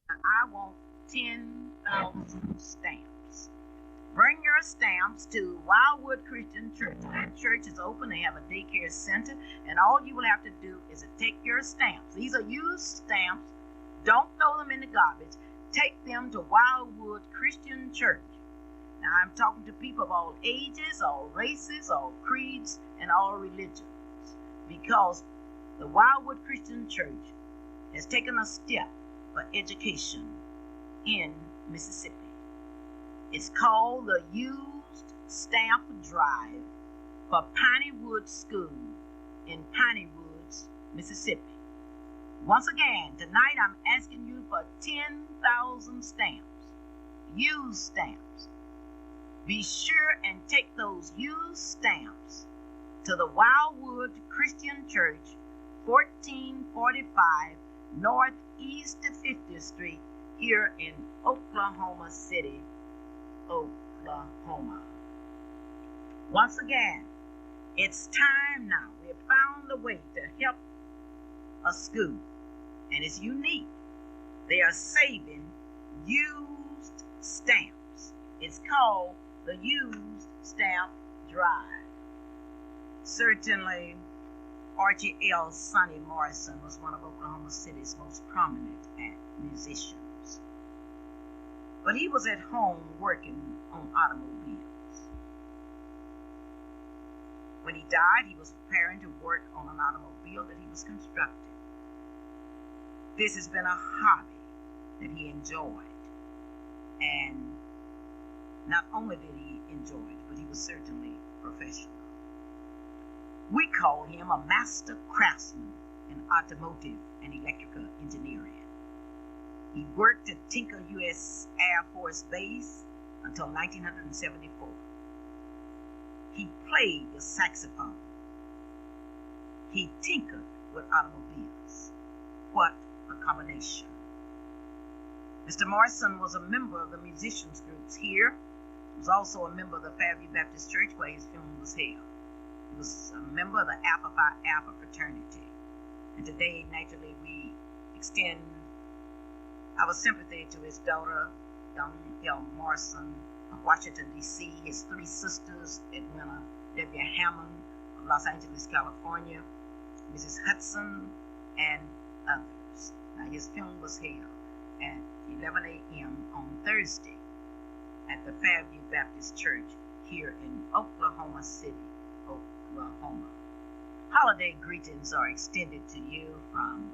I want 10,000 stamps. Bring your stamps to Wildwood Christian Church. That church is open. They have a daycare center, and all you will have to do is to take your stamps. These are used stamps. Don't throw them in the garbage. Take them to Wildwood Christian Church. Now, I'm talking to people of all ages, all races, all creeds, and all religions, because the Wildwood Christian Church has taken a step for education in Mississippi. It's called the Used Stamp Drive for Piney Woods School in Piney Woods, Mississippi. Once again, tonight I'm asking you for 10,000 stamps, used stamps. Be sure and take those used stamps to the Wildwood Christian Church, 1445 Northeast 50th Street, here in Oklahoma City, Oklahoma. Once again, it's time now. We have found a way to help a school, and it's unique. They are saving used stamps. It's called the Used Stamp Drive. Certainly, Archie L. Sonny Morrison was one of Oklahoma City's most prominent musicians. But he was at home working on automobiles. When he died, he was preparing to work on an automobile that he was constructing. This has been a hobby that he enjoyed. And not only did he enjoy it, but he was certainly professional. We call him a master craftsman in automotive and electrical engineering. He worked at Tinker U.S. Air Force Base until 1974. He played the saxophone. He tinkered with automobiles. What a combination. Mr. Morrison was a member of the musicians groups here. He was also a member of the Fairview Baptist Church where his funeral was held. He was a member of the Alpha Phi Alpha fraternity. And today, naturally, we extend our sympathy to his daughter, Young L. Morrison of Washington, D.C., his three sisters, Edwina W. Hammond of Los Angeles, California, Mrs. Hudson, and others. Now, his funeral was held at 11 a.m. on Thursday at the Fairview Baptist Church here in Oklahoma City, Oklahoma. Holiday greetings are extended to you from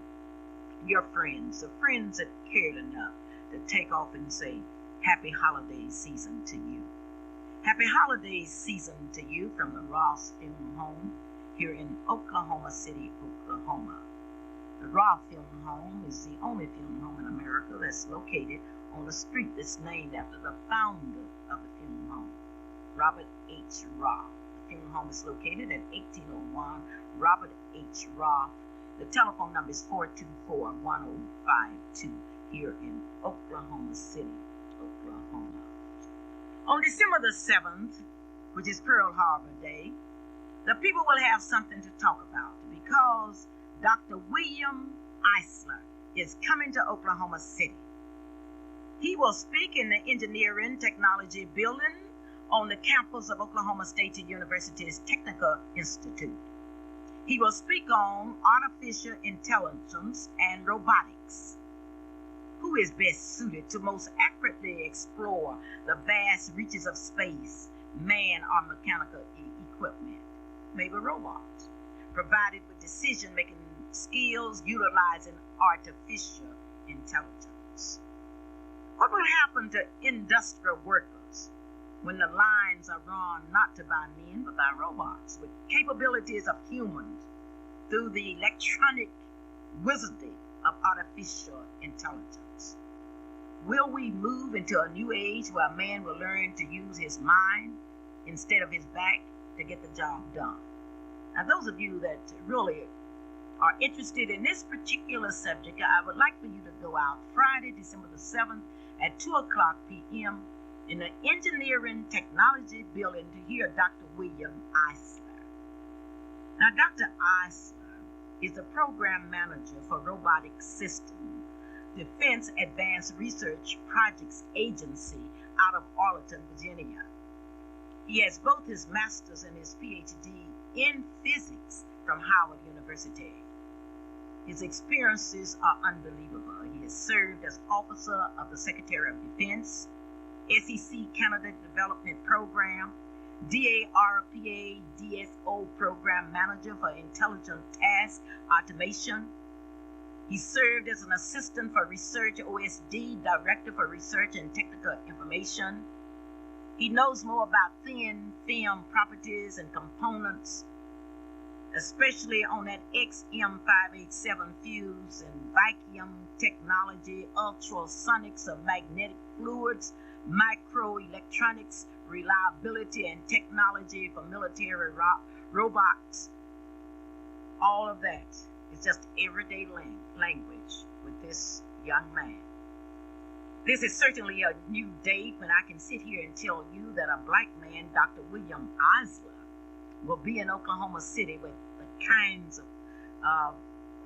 your friends, the friends that cared enough to take off and say, Happy Holiday Season to you. Happy Holiday Season to you from the Ross Funeral Home here in Oklahoma City, Oklahoma. The Ross Funeral Home is the only funeral home in America that's located on a street that's named after the founder of the funeral home, Robert H. Roth. The funeral home is located at 1801 Robert H. Roth. The telephone number is 424-1052 here in Oklahoma City, Oklahoma. On December the 7th, which is Pearl Harbor Day, the people will have something to talk about because Dr. William Eisler is coming to Oklahoma City. He will speak in the Engineering Technology Building on the campus of Oklahoma State University's Technical Institute. He will speak on artificial intelligence and robotics. Who is best suited to most accurately explore the vast reaches of space, man or mechanical equipment? Maybe robots, provided with decision-making skills utilizing artificial intelligence. What will happen to industrial workers when the lines are run not by men but by robots with capabilities of humans through the electronic wizardry of artificial intelligence? Will we move into a new age where a man will learn to use his mind instead of his back to get the job done? Now, those of you that really are interested in this particular subject, I would like for you to go out Friday, December the 7th at 2 o'clock p.m. in the Engineering Technology Building to hear Dr. William Eisler. Now, Dr. Eisler is the program manager for robotic systems Defense Advanced Research Projects Agency out of Arlington, Virginia. He has both his master's and his PhD in physics from Howard University. His experiences are unbelievable. He has served as officer of the Secretary of Defense, SEC Candidate Development Program, DARPA DSO Program Manager for Intelligent Task Automation. He served as an Assistant for Research OSD, Director for Research and Technical Information. He knows more about thin film properties and components, especially on that XM587 fuse and vacuum technology, ultrasonics of magnetic fluids, microelectronics, reliability and technology for military robots. All of that is just everyday language with this young man. This is certainly a new day when I can sit here and tell you that a black man, Dr. William Osler, will be in Oklahoma City with the kinds of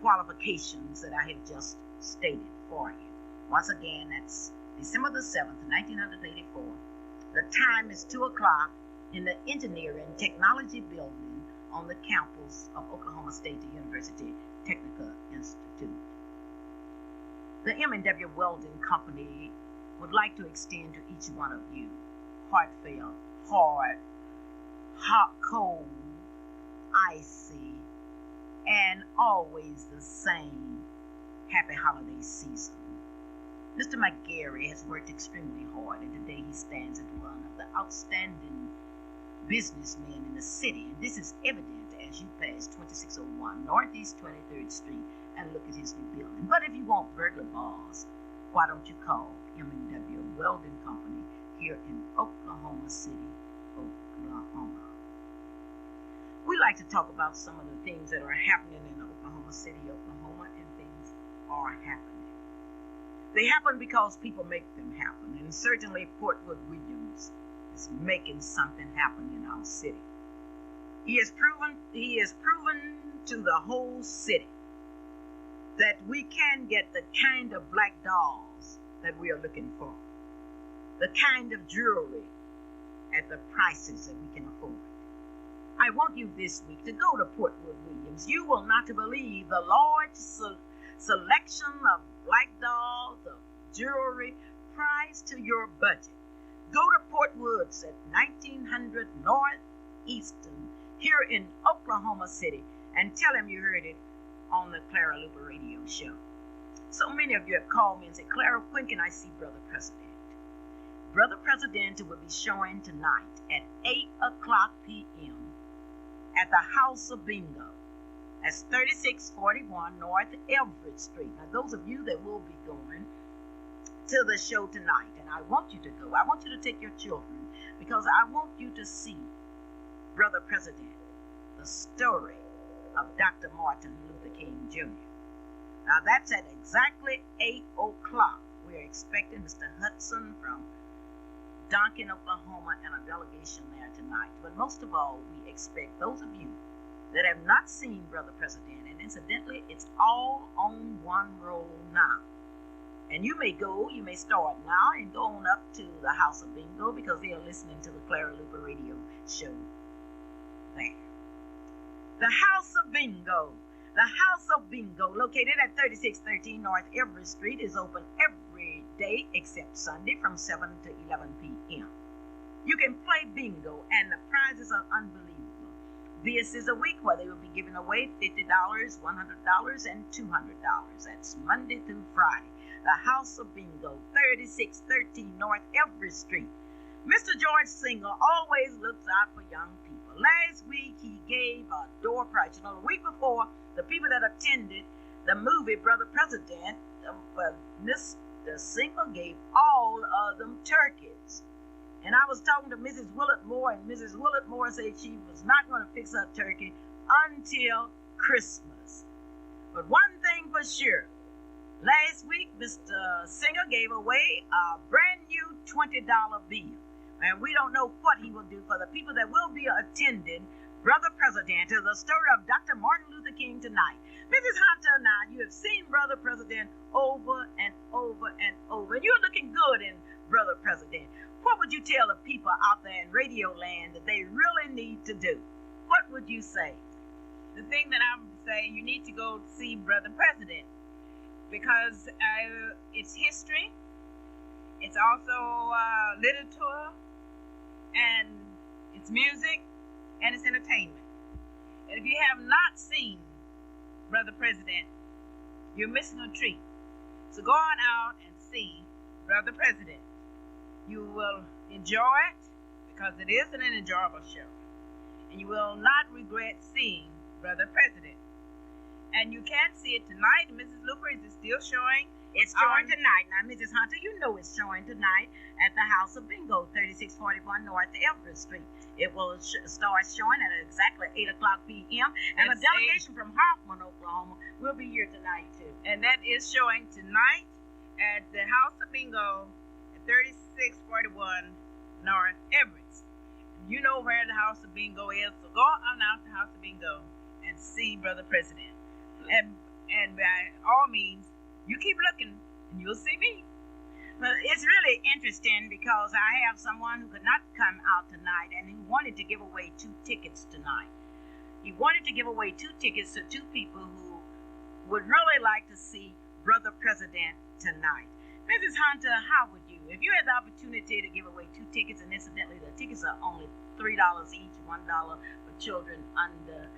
qualifications that I have just stated for you. Once again, that's December the 7th, 1984. The time is 2 o'clock in the Engineering Technology Building on the campus of Oklahoma State University Technical Institute. The M&W Welding Company would like to extend to each one of you heartfelt, hard, hot, cold, icy, and always the same happy holiday season. Mr. McGarry has worked extremely hard, and today he stands as one of the outstanding businessmen in the city, and this is evident as you pass 2601 Northeast 23rd Street and look at his new building. But if you want burglar bars, why don't you call M&W Welding Company here in Oklahoma City, Oklahoma. We like to talk about some of the things that are happening in Oklahoma City, Oklahoma, and things are happening. They happen because people make them happen, and certainly Portwood Williams is making something happen in our city. He has proven to the whole city that we can get the kind of black dolls that we are looking for, the kind of jewelry at the prices that we can afford. I want you this week to go to Portwood Williams. You will not believe the large selection of black dolls, of jewelry, priced to your budget. Go to Portwood's at 1900 Northeastern here in Oklahoma City and tell him you heard it on the Clara Luper radio show. So many of you have called me and said, Clara, when can I see Brother President? Brother President will be showing tonight at 8 o'clock p.m. at the House of Bingo. That's 3641 North Everett Street. Now, those of you that will be going to the show tonight, and I want you to go, I want you to take your children, because I want you to see Brother President, the story of Dr. Martin Luther King Jr. Now, that's at exactly 8 o'clock. We're expecting Mr. Hudson from Duncan, Oklahoma, and a delegation there tonight. But most of all, we expect those of you that have not seen Brother President, and incidentally, it's all on one roll now. And you may go, you may start now and go on up to the House of Bingo because they are listening to the Clara Luper radio show there. The House of Bingo. The House of Bingo, located at 3613 North Everett Street, is open every day except Sunday from 7 to 11 p.m. You can play bingo, and the prizes are unbelievable. This is a week where they will be giving away $50, $100, and $200. That's Monday through Friday. The House of Bingo, 3613 North Everett Street. Mr. George Singer always looks out for young people. Last week, he gave a door prize. You know, the week before, the people that attended the movie Brother President, Mr. Singer gave all of them turkeys. And I was talking to Mrs. Willett Moore, and Mrs. Willett Moore said she was not going to fix her turkey until Christmas. But one thing for sure, last week, Mr. Singer gave away a brand new $20 bill. And we don't know what he will do for the people that will be attending Brother President, is the story of Dr. Martin Luther King tonight. Mrs. Hunter, now you have seen Brother President over and over and over, and you're looking good in Brother President. What would you tell the people out there in Radio Land that they really need to do? What would you say? The thing that I would say, you need to go see Brother President, because it's history, it's also literature, and it's music, and it's entertainment. And if you have not seen Brother President, you're missing a treat. So go on out and see Brother President. You will enjoy it because it is an enjoyable show. And you will not regret seeing Brother President. And you can see it tonight. Mrs. Luper, is it still showing? It's showing tonight. Now, Mrs. Hunter, you know it's showing tonight at the House of Bingo, 3641 North Everett Street. It will start showing at exactly 8 o'clock p.m. And a delegation from Hoffman, Oklahoma, will be here tonight, too. And that is showing tonight at the House of Bingo at 3641 North Everett. You know where the House of Bingo is, so go on out to the House of Bingo and see Brother President. And by all means, you keep looking and you'll see me. But it's really interesting because I have someone who could not come out tonight and who wanted to give away 2 tickets tonight. He wanted to give away 2 tickets to 2 people who would really like to see Brother President tonight. Mrs. Hunter, how would you? If you had the opportunity to give away 2 tickets, and incidentally, the tickets are only $3 each, $1 for children under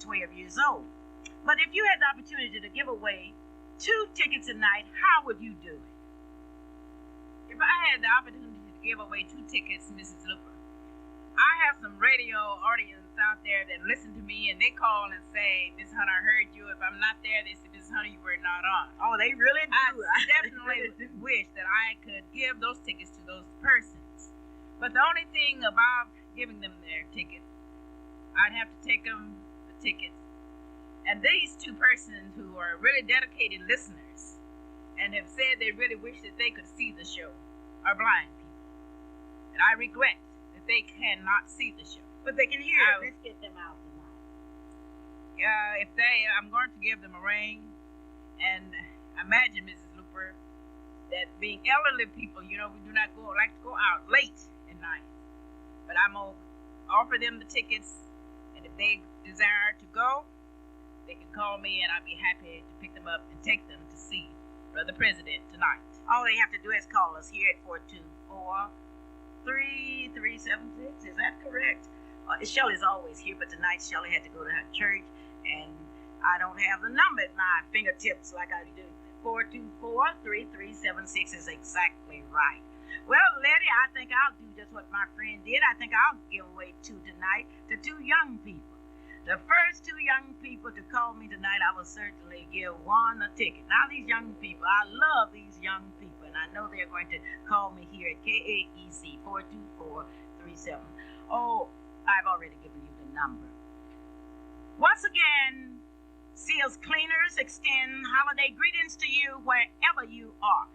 12 years old. But if you had the opportunity to give away 2 tickets tonight, how would you do it? If I had the opportunity to give away 2 tickets, Mrs. Luper, I have some radio audience out there that listen to me and they call and say, Miss Hunter, I heard you. If I'm not there, they say, Miss Hunter, you were not on. Oh, they really do. I definitely wish that I could give those tickets to those persons. But the only thing about giving them their tickets, I'd have to take them the tickets. And these 2 persons who are really dedicated listeners and have said they really wish that they could see the show are blind people. And I regret that they cannot see the show. But they can hear it. Let's get them out tonight. I'm going to give them a ring. And imagine, Mrs. Luper, that being elderly people, we do not like to go out late at night. But I'm going to offer them the tickets. And if they desire to go, they can call me and I'll be happy to pick them up and take them to see Brother President tonight. All they have to do is call us here at 424-3376. Is that correct? Shelley's always here, but tonight Shelley had to go to her church, and I don't have the number at my fingertips like I do. 424-3376 is exactly right. Well, Letty, I think I'll do just what my friend did. I think I'll give away 2 tonight to 2 young people. The first 2 young people to call me tonight, I will certainly give one a ticket. Now, these young people, I love these young people, and I know they're going to call me here at KAEC 424-37. Oh, I've already given you the number. Once again, Seals Cleaners extend holiday greetings to you wherever you are.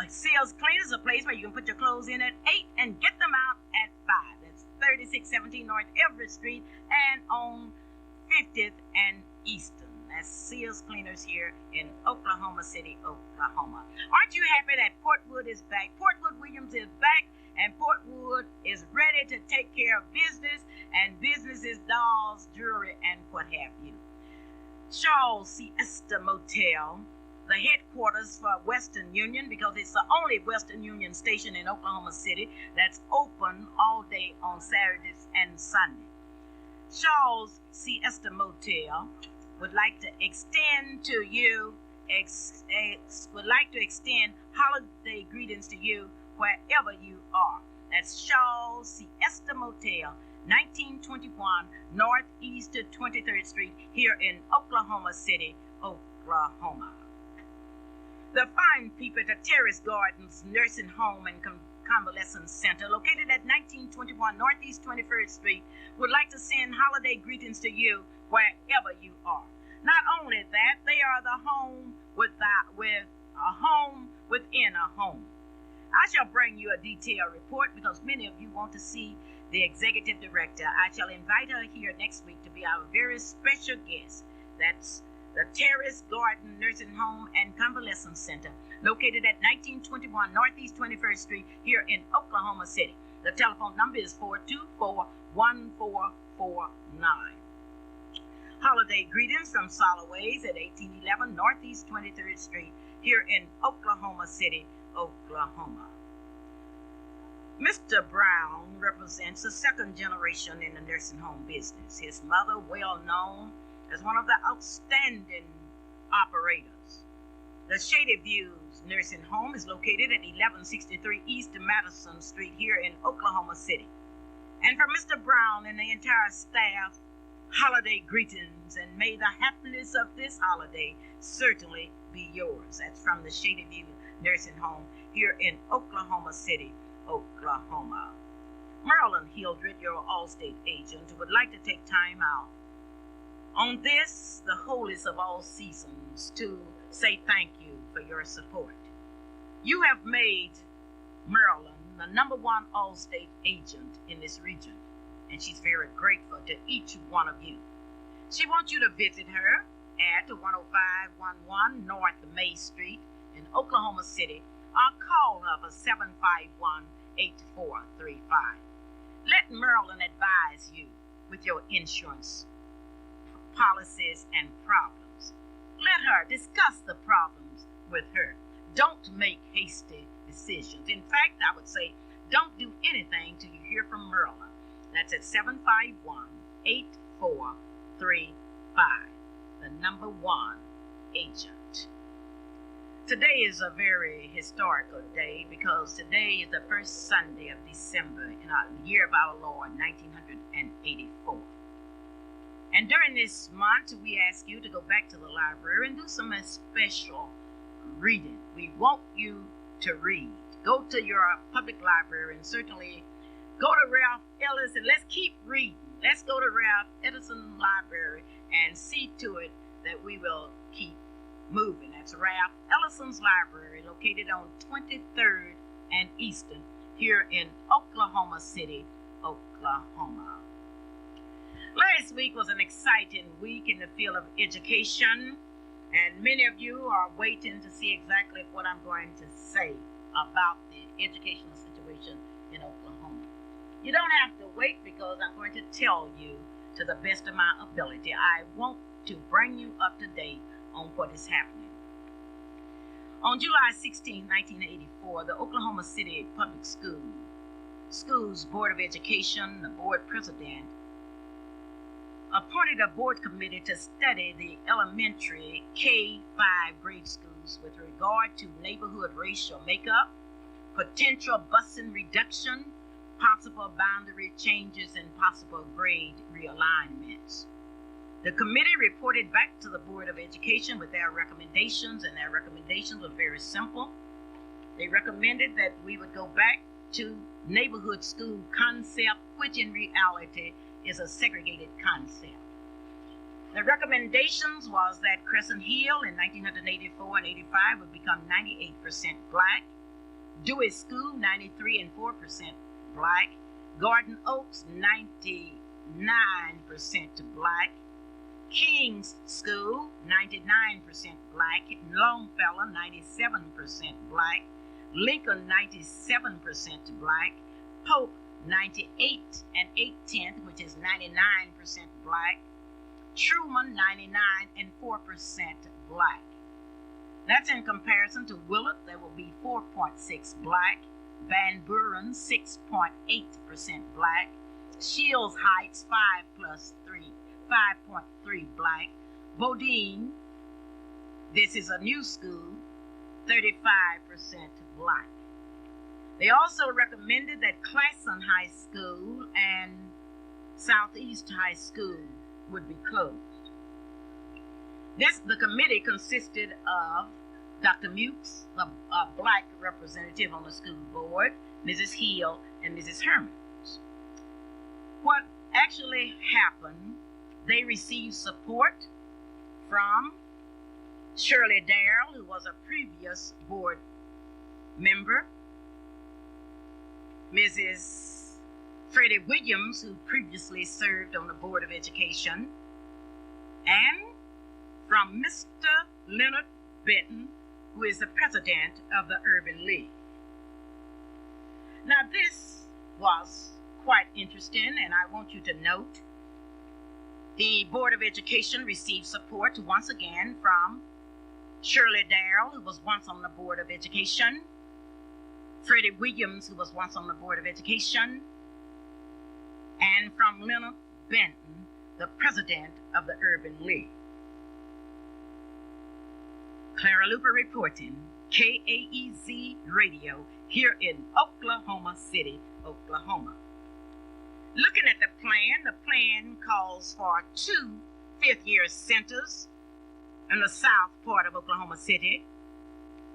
Seals Cleaners is a place where you can put your clothes in at 8 and get them out at 5. That's 3617 North Everett Street and on 50th and Eastern. That's Seals Cleaners here in Oklahoma City, Oklahoma. Aren't you happy that Portwood is back? Portwood Williams is back, and Portwood is ready to take care of business, and business is dolls, jewelry, and what have you. Shaw's Siesta Motel, the headquarters for Western Union, because it's the only Western Union station in Oklahoma City that's open all day on Saturdays and Sunday. Shaw's Siesta Motel would like to extend to you, holiday greetings to you wherever you are. That's Shaw's Siesta Motel, 1921 Northeast 23rd Street here in Oklahoma City, Oklahoma. The fine people at Terrace Gardens Nursing Home and Convalescence Center, located at 1921 Northeast 21st Street, would like to send holiday greetings to you wherever you are. Not only that, they are the home with a home within a home. I shall bring you a detailed report because many of you want to see the executive director. I shall invite her here next week to be our very special guest. That's the Terrace Garden Nursing Home and Convalescent Center, located at 1921 Northeast 21st Street here in Oklahoma City. The telephone number is 424-1449. Holiday greetings from Soloway's at 1811 Northeast 23rd Street here in Oklahoma City, Oklahoma. Mr. Brown represents the second generation in the nursing home business. His mother, well known as one of the outstanding operators. The Shady Views Nursing Home is located at 1163 East Madison Street here in Oklahoma City. And for Mr. Brown and the entire staff, holiday greetings, and may the happiness of this holiday certainly be yours. That's from the Shady View Nursing Home here in Oklahoma City, Oklahoma. Marilyn Hildred, your Allstate agent, would like to take time out on this, the holiest of all seasons, to say thank you for your support. You have made Marilyn the #1 Allstate agent in this region, and she's very grateful to each one of you. She wants you to visit her at 10511 North May Street in Oklahoma City, or call her for 751-8435. Let Marilyn advise you with your insurance policies and problems. Let her discuss the problems with her. Don't make hasty decisions. In fact, I would say don't do anything till you hear from Marilyn. That's at 751-8435, the #1 agent. Today is a very historical day because today is the first Sunday of December in the year of our Lord, 1984. And during this month, we ask you to go back to the library and do some special reading. We want you to read. Go to your public library and certainly go to Ralph Ellis and let's keep reading. Let's go to Ralph Edison Library and see to it that we will keep moving. That's Ralph Ellison's Library, located on 23rd and Eastern here in Oklahoma City, Oklahoma. Last week was an exciting week in the field of education, and many of you are waiting to see exactly what I'm going to say about the educational situation in Oklahoma. You don't have to wait because I'm going to tell you to the best of my ability. I want to bring you up to date on what is happening. On July 16, 1984, the Oklahoma City Public Schools Board of Education, the board president, appointed a board committee to study the elementary K-5 grade schools with regard to neighborhood racial makeup, potential busing reduction, possible boundary changes, and possible grade realignments. The committee reported back to the Board of Education with their recommendations, and their recommendations were very simple. They recommended that we would go back to neighborhood school concept, which in reality is a segregated concept. The recommendations was that Crescent Hill in 1984 and 85 would become 98% black, Dewey School 93 and 4% black, Garden Oaks 99% black, King's School 99% black, Longfellow 97% black, Lincoln 97% black, Pope 98 and 8/10, which is 99% black, Truman 99 and 4% black. That's in comparison to Willard, there will be 4.6 black, Van Buren 6.8% black, Shields Heights 5.3 black, Bodine, this is a new school, 35% black. They also recommended that Clason High School and Southeast High School would be closed. The committee consisted of Dr. Mukes, a black representative on the school board, Mrs. Hill, and Mrs. Hermans. What actually happened, they received support from Shirley Darrell, who was a previous board member, Mrs. Freddie Williams, who previously served on the Board of Education, and from Mr. Leonard Benton, who is the president of the Urban League. Now, this was quite interesting, and I want you to note the Board of Education received support once again from Shirley Darrell, who was once on the Board of Education, Freddie Williams, who was once on the Board of Education, and from Leonard Benton, the president of the Urban League. Clara Luper reporting, KAEZ Radio, here in Oklahoma City, Oklahoma. Looking at the plan calls for 2 fifth-year centers in the south part of Oklahoma City,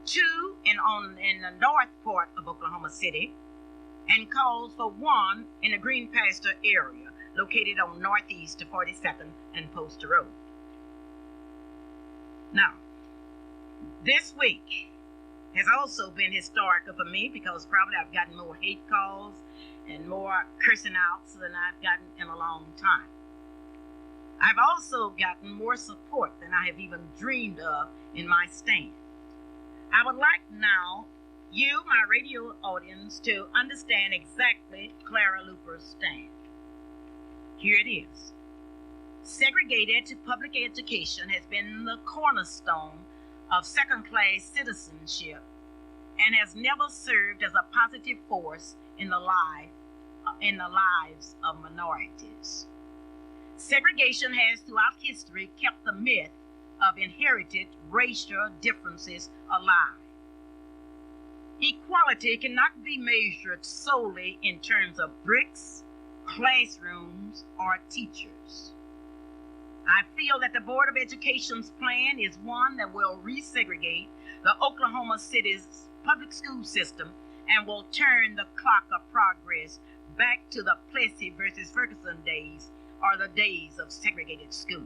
2 in the north part of Oklahoma City, and calls for 1 in the Green Pasture area located on northeast to 42nd and Poster Road. Now, this week has also been historical for me because probably I've gotten more hate calls and more cursing outs than I've gotten in a long time. I've also gotten more support than I have even dreamed of in my stand. I would like now you, my radio audience, to understand exactly Clara Luper's stand. Here it is. Segregated to public education has been the cornerstone of second-class citizenship and has never served as a positive force in the lives of minorities. Segregation has throughout history kept the myth of inherited racial differences alive. Equality cannot be measured solely in terms of bricks, classrooms, or teachers. I feel that the Board of Education's plan is one that will resegregate the Oklahoma City's public school system and will turn the clock of progress back to the Plessy versus Ferguson days, or the days of segregated school.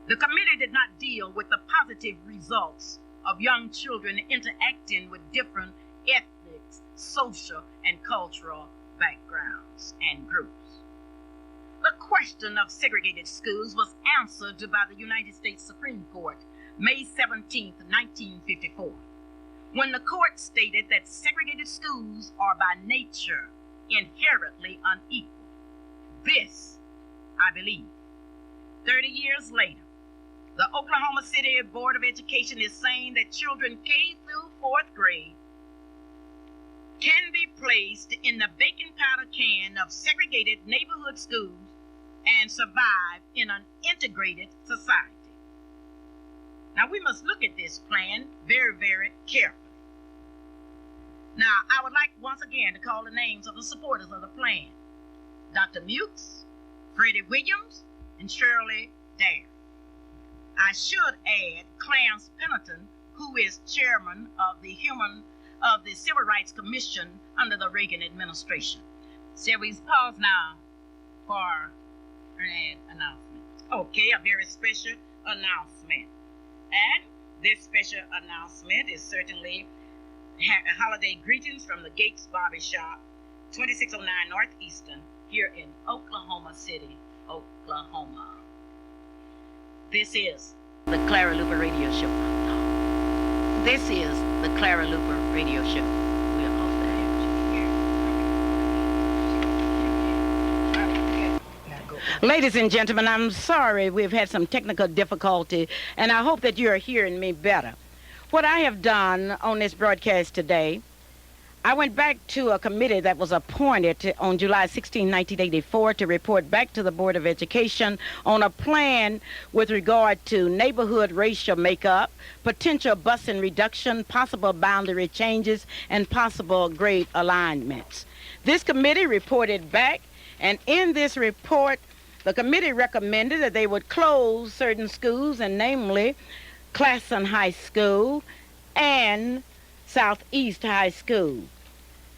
The committee did not deal with the positive results of young children interacting with different ethnic, social, and cultural backgrounds and groups. The question of segregated schools was answered by the United States Supreme Court, May 17, 1954, when the court stated that segregated schools are by nature inherently unequal. This, I believe, 30 years later, the Oklahoma City Board of Education is saying that children K through 4th grade can be placed in the baking powder can of segregated neighborhood schools and survive in an integrated society. Now, we must look at this plan very, very carefully. Now, I would like once again to call the names of the supporters of the plan: Dr. Mukes, Freddie Williams, and Shirley Darrell. I should add Clarence Pennington, who is chairman of the Civil Rights Commission under the Reagan administration. Shall we pause now for an announcement? Okay, a very special announcement. And this special announcement is certainly holiday greetings from the Gates Barbershop, 2609 Northeastern, here in Oklahoma City, Oklahoma. This is the Clara Luper Radio Show. This is the Clara Luper Radio Show. We are off the air. Ladies and gentlemen, I'm sorry we've had some technical difficulty, and I hope that you are hearing me better. What I have done on this broadcast today, I went back to a committee that was appointed on July 16, 1984 to report back to the Board of Education on a plan with regard to neighborhood racial makeup, potential busing reduction, possible boundary changes, and possible grade alignments. This committee reported back, and in this report, the committee recommended that they would close certain schools, and namely Clason High School and Southeast High School.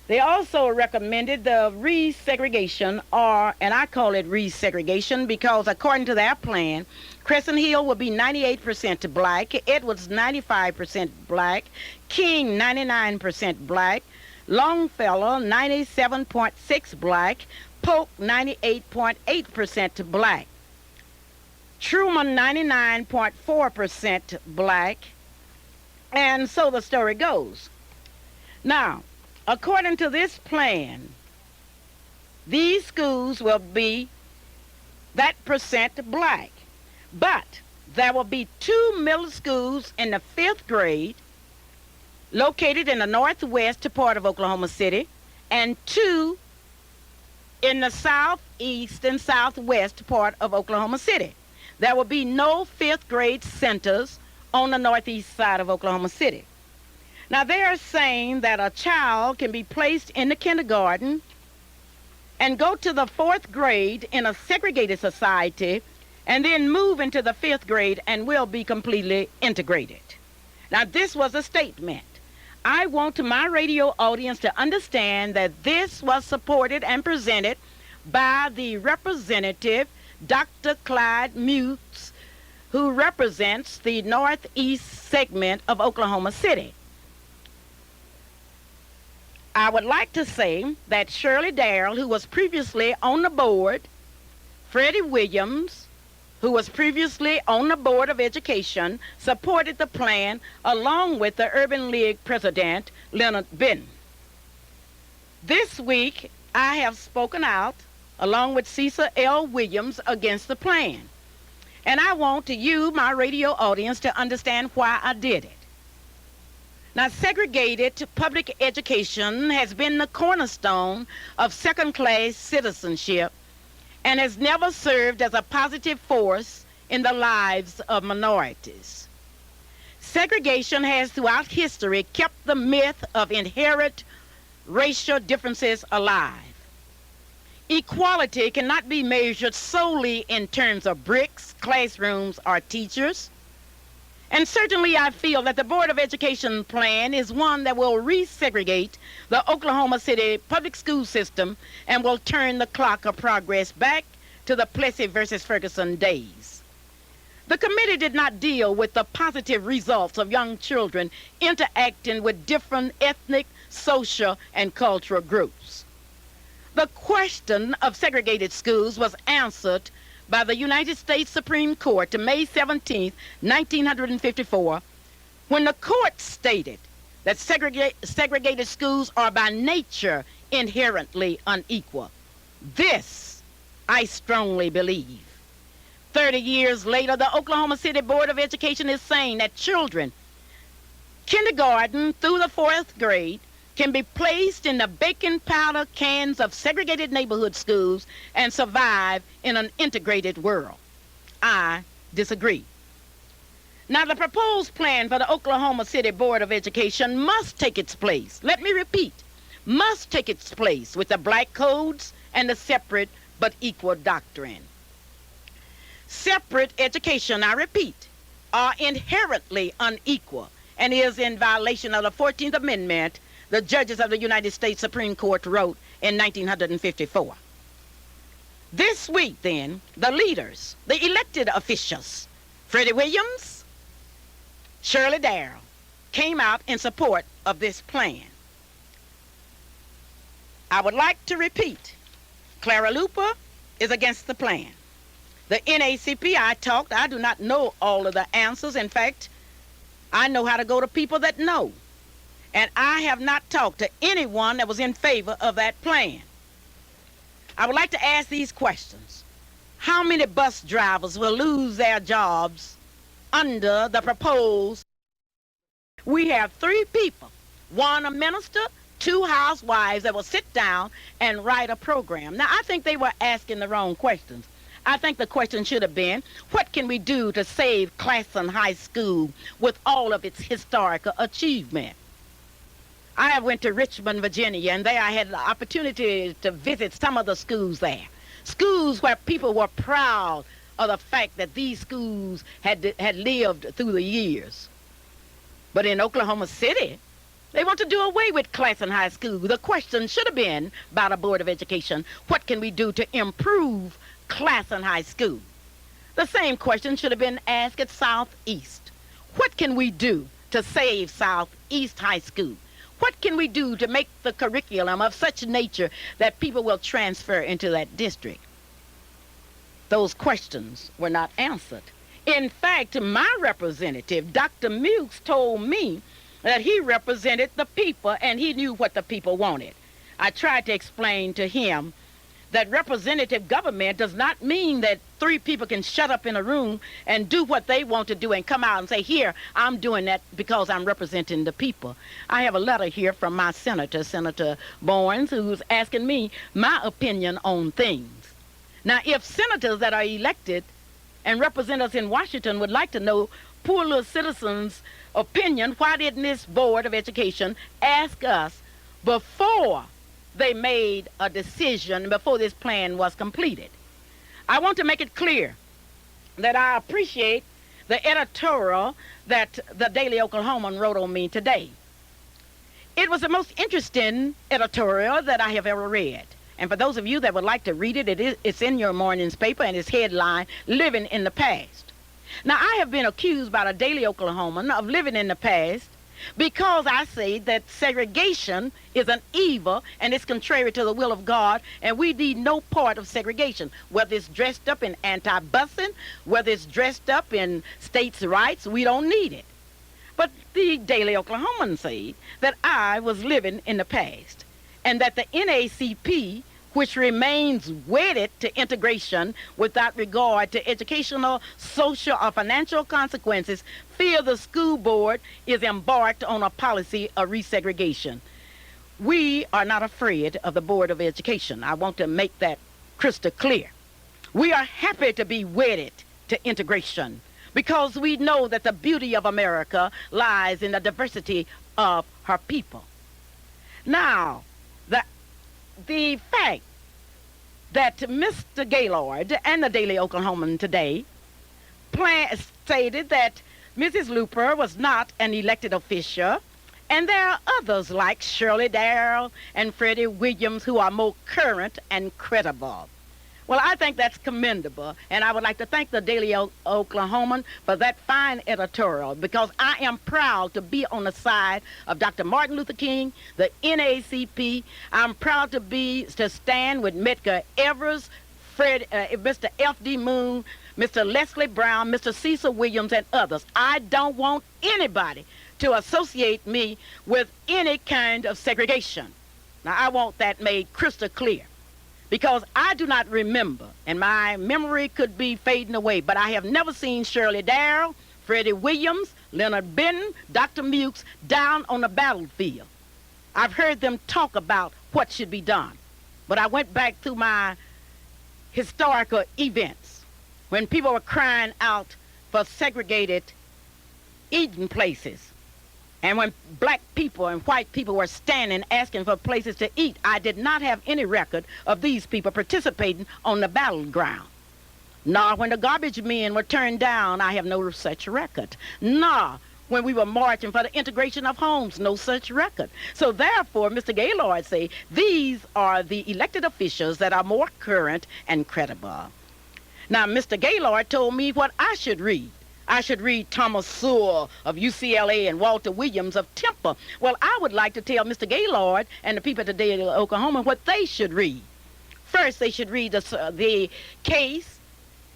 They also recommended the resegregation, and I call it resegregation because according to their plan, Crescent Hill would be 98% black, Edwards 95% black, King 99% black, Longfellow 97.6 black, Polk 98.8% black, Truman 99.4% black, and so the story goes. Now, according to this plan, these schools will be that percent black, but there will be 2 middle schools in the 5th grade located in the northwest part of Oklahoma City, and 2 in the southeast and southwest part of Oklahoma City. There will be no 5th grade centers on the northeast side of Oklahoma City. Now, they are saying that a child can be placed in the kindergarten and go to the 4th grade in a segregated society and then move into the 5th grade and will be completely integrated. Now, this was a statement. I want my radio audience to understand that this was supported and presented by the representative, Dr. Clyde Mutes, who represents the northeast segment of Oklahoma City. I would like to say that Shirley Darrell, who was previously on the board, Freddie Williams, who was previously on the Board of Education, supported the plan along with the Urban League president, Leonard Benton. This week, I have spoken out, along with Cecil L. Williams, against the plan. And I want you, my radio audience, to understand why I did it. Now, segregated public education has been the cornerstone of second-class citizenship and has never served as a positive force in the lives of minorities. Segregation has throughout history kept the myth of inherent racial differences alive. Equality cannot be measured solely in terms of bricks, classrooms, or teachers. And certainly I feel that the Board of Education plan is one that will resegregate the Oklahoma City public school system and will turn the clock of progress back to the Plessy versus Ferguson days. The committee did not deal with the positive results of young children interacting with different ethnic, social, and cultural groups. The question of segregated schools was answered by the United States Supreme Court to May 17, 1954, when the court stated that segregated schools are by nature inherently unequal. This I strongly believe. 30 years later, the Oklahoma City Board of Education is saying that children, kindergarten through the 4th grade, can be placed in the baking powder cans of segregated neighborhood schools and survive in an integrated world. I disagree. Now, the proposed plan for the Oklahoma City Board of Education must take its place. Let me repeat, must take its place with the black codes and the separate but equal doctrine. Separate education, I repeat, are inherently unequal and is in violation of the 14th Amendment the judges of the United States Supreme Court wrote in 1954. This week, then, the leaders, the elected officials, Freddie Williams, Shirley Darrell, came out in support of this plan. I would like to repeat, Clara Luper is against the plan. The NACP, I do not know all of the answers. In fact, I know how to go to people that know. And I have not talked to anyone that was in favor of that plan. I would like to ask these questions. How many bus drivers will lose their jobs under the proposed? We have 3 people, 1 a minister, 2 housewives that will sit down and write a program. Now, I think they were asking the wrong questions. I think the question should have been, what can we do to save Claxton High School with all of its historical achievement? I have went to Richmond, Virginia, and there I had the opportunity to visit some of the schools there. Schools where people were proud of the fact that these schools had lived through the years. But in Oklahoma City, they want to do away with Claxton High School. The question should have been by the Board of Education, what can we do to improve Claxton High School? The same question should have been asked at Southeast. What can we do to save Southeast High School? What can we do to make the curriculum of such nature that people will transfer into that district? Those questions were not answered. In fact, my representative, Dr. Mewes, told me that he represented the people and he knew what the people wanted. I tried to explain to him that representative government does not mean that 3 people can shut up in a room and do what they want to do and come out and say, here, I'm doing that because I'm representing the people. I have a letter here from my senator, Senator Barnes, who's asking me my opinion on things. Now, if senators that are elected and represent us in Washington would like to know poor little citizens' opinion, why didn't this Board of Education ask us before they made a decision, before this plan was completed? I want to make it clear that I appreciate the editorial that the Daily Oklahoman wrote on me today. It was the most interesting editorial that I have ever read. And for those of you that would like to read it, it's in your morning's paper, and it's headline, Living in the Past. Now, I have been accused by the Daily Oklahoman of living in the past because I say that segregation is an evil and it's contrary to the will of God, and we need no part of segregation, whether it's dressed up in anti-busing, whether it's dressed up in states' rights, we don't need it. But the Daily Oklahoman said that I was living in the past and that the NACP, which remains wedded to integration without regard to educational, social, or financial consequences, feel the school board is embarked on a policy of resegregation. We are not afraid of the Board of Education. I want to make that crystal clear. We are happy to be wedded to integration because we know that the beauty of America lies in the diversity of her people. Now, the fact that Mr. Gaylord and the Daily Oklahoman today stated that Mrs. Luper was not an elected official, and there are others like Shirley Darrell and Freddie Williams who are more current and credible. Well, I think that's commendable, and I would like to thank the Daily Oklahoman for that fine editorial, because I am proud to be on the side of Dr. Martin Luther King, the NAACP. I'm proud to stand with Medgar Evers, Mr. F.D. Moon, Mr. Leslie Brown, Mr. Cecil Williams, and others. I don't want anybody to associate me with any kind of segregation. Now, I want that made crystal clear, because I do not remember, and my memory could be fading away, but I have never seen Shirley Darrell, Freddie Williams, Leonard Benton, Dr. Mewes down on the battlefield. I've heard them talk about what should be done, but I went back through my historical events when people were crying out for segregated eating places. And when black people and white people were standing asking for places to eat, I did not have any record of these people participating on the battleground. Nor when the garbage men were turned down, I have no such record. Nor when we were marching for the integration of homes, no such record. So therefore, Mr. Gaylord say, these are the elected officials that are more current and credible. Now, Mr. Gaylord told me what I should read. I should read Thomas Sowell of UCLA and Walter Williams of Temple. Well, I would like to tell Mr. Gaylord and the people today in Oklahoma what they should read. First, they should read the case,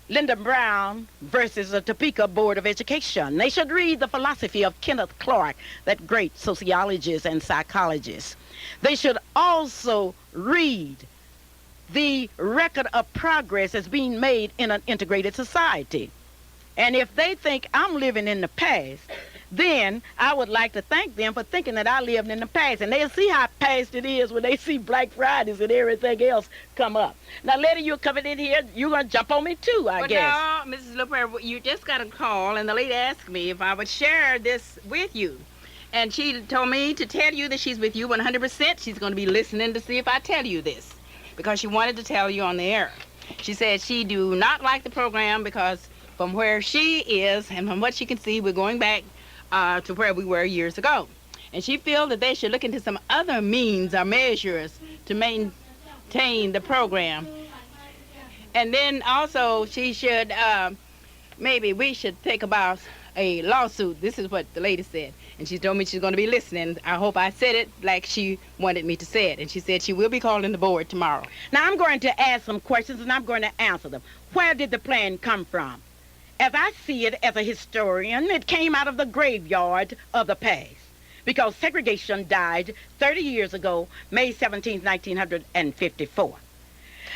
Lyndon Brown versus the Topeka Board of Education. They should read the philosophy of Kenneth Clark, that great sociologist and psychologist. They should also read the record of progress that's being made in an integrated society. And if they think I'm living in the past, then I would like to thank them for thinking that I lived in the past. And they'll see how past it is when they see Black Fridays and everything else come up. Now, lady, you're coming in here. You're going to jump on me, too, I guess. No, Mrs. Luper, you just got a call, and the lady asked me if I would share this with you. And she told me to tell you that she's with you 100%. She's going to be listening to see if I tell you this, because she wanted to tell you on the air. She said she do not like the program because from where she is and from what she can see, we're going back to where we were years ago. And she feels that they should look into some other means or measures to maintain the program. And then also she should, maybe we should think about a lawsuit. This is what the lady said. And she told me she's going to be listening. I hope I said it like she wanted me to say it. And she said she will be calling the board tomorrow. Now, I'm going to ask some questions, and I'm going to answer them. Where did the plan come from? As I see it as a historian, it came out of the graveyard of the past, because segregation died 30 years ago, May 17, 1954.